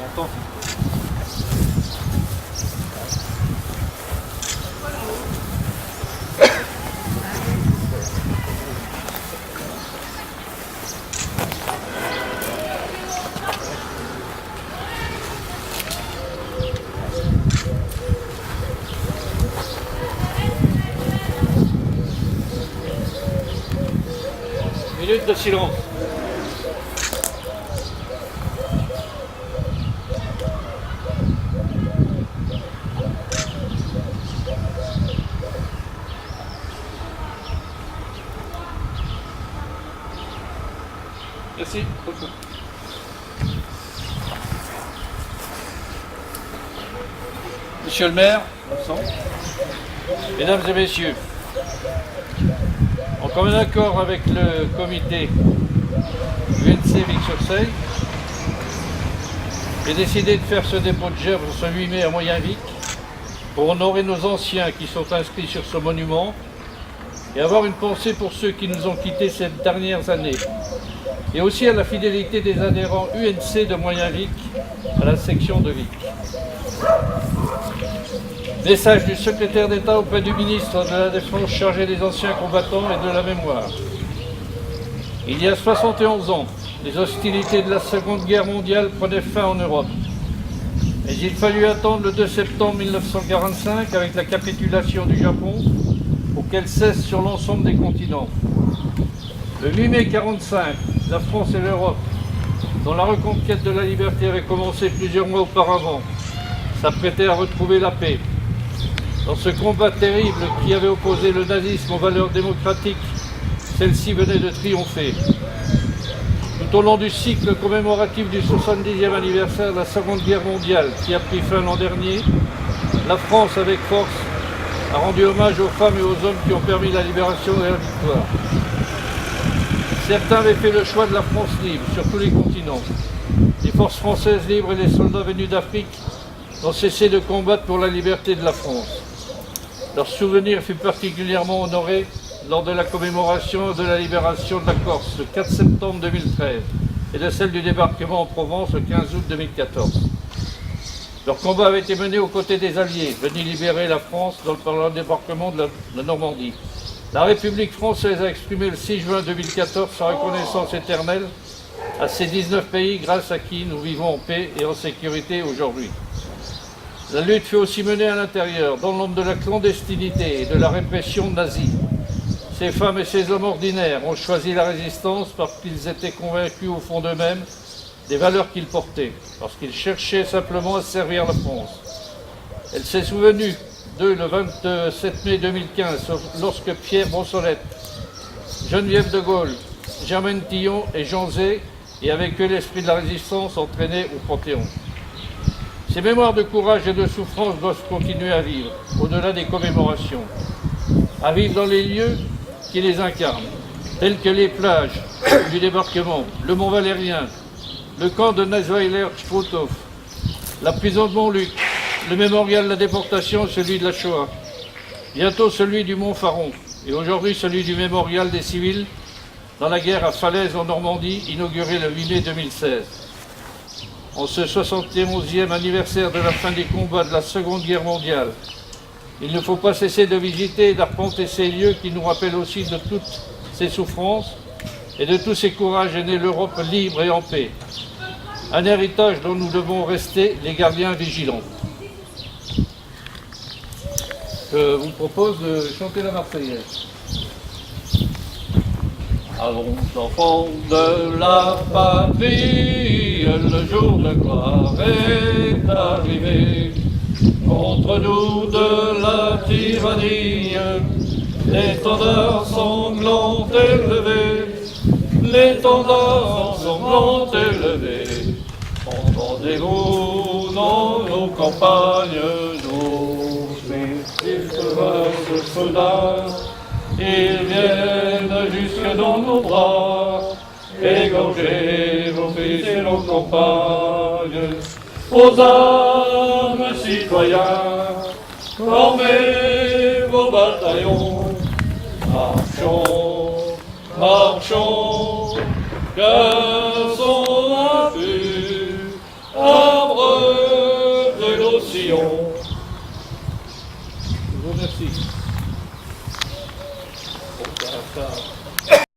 Entends. Minute de silence. Merci beaucoup. Monsieur le maire, mesdames et messieurs, en commun accord avec le comité UNC Vic-sur-Seille, j'ai décidé de faire ce dépôt de gerbes ce 8 mai à Moyenvic pour honorer nos anciens qui sont inscrits sur ce monument et avoir une pensée pour ceux qui nous ont quittés ces dernières années, et aussi à la fidélité des adhérents UNC de Moyenvic à la section de Vic. Message du secrétaire d'État auprès du ministre de la Défense chargé des anciens combattants et de la mémoire. Il y a 71 ans, les hostilités de la Seconde Guerre mondiale prenaient fin en Europe. Mais il fallut attendre le 2 septembre 1945 avec la capitulation du Japon pour qu'elle cesse sur l'ensemble des continents. Le 8 mai 1945, la France et l'Europe, dont la reconquête de la liberté avait commencé plusieurs mois auparavant, s'apprêtaient à retrouver la paix. Dans ce combat terrible qui avait opposé le nazisme aux valeurs démocratiques, celle-ci venait de triompher. Tout au long du cycle commémoratif du 70e anniversaire de la Seconde Guerre mondiale, qui a pris fin l'an dernier, la France, avec force, a rendu hommage aux femmes et aux hommes qui ont permis la libération et la victoire. Certains avaient fait le choix de la France libre sur tous les continents. Les forces françaises libres et les soldats venus d'Afrique n'ont cessé de combattre pour la liberté de la France. Leur souvenir fut particulièrement honoré lors de la commémoration de la libération de la Corse le 4 septembre 2013 et de celle du débarquement en Provence le 15 août 2014. Leur combat avait été mené aux côtés des Alliés, venus libérer la France par le débarquement de la Normandie. La République française a exprimé le 6 juin 2014 sa reconnaissance éternelle à ces 19 pays grâce à qui nous vivons en paix et en sécurité aujourd'hui. La lutte fut aussi menée à l'intérieur, dans l'ombre de la clandestinité et de la répression nazie. Ces femmes et ces hommes ordinaires ont choisi la résistance parce qu'ils étaient convaincus au fond d'eux-mêmes des valeurs qu'ils portaient, parce qu'ils cherchaient simplement à servir la France. Elle s'est souvenue d'eux le 27 mai 2015, lorsque Pierre Brossolette, Geneviève de Gaulle, Germaine Tillon et Jean Zay, et avec eux l'esprit de la résistance, entraînés au Panthéon. Ces mémoires de courage et de souffrance doivent continuer à vivre, au-delà des commémorations, à vivre dans les lieux qui les incarnent, tels que les plages du débarquement, le Mont Valérien, le camp de Nassweiler-Struthof, la prison de Montluc, le mémorial de la déportation, celui de la Shoah, bientôt celui du Mont Faron, et aujourd'hui celui du mémorial des civils dans la guerre à Falaise en Normandie, inauguré le 8 mai 2016. En ce 71e anniversaire de la fin des combats de la Seconde Guerre mondiale, il ne faut pas cesser de visiter et d'arpenter ces lieux qui nous rappellent aussi de toutes ces souffrances et de tous ces courages nés l'Europe libre et en paix. Un héritage dont nous devons rester les gardiens vigilants. Je vous propose de chanter la Marseillaise. Allons, enfants de la patrie, le jour de gloire est arrivé. Contre nous de la tyrannie, l'étendard sanglant élevé, l'étendard sanglant élevé. Entendez-vous dans nos campagnes, nos fils soldats, ils viennent jusque dans nos bras, égorger vos fils et nos compagnes. Aux armes, citoyens, formez vos bataillons. Marchons, marchons, cœur son affût, arbre l'océan. Je vous remercie. Bon, ça,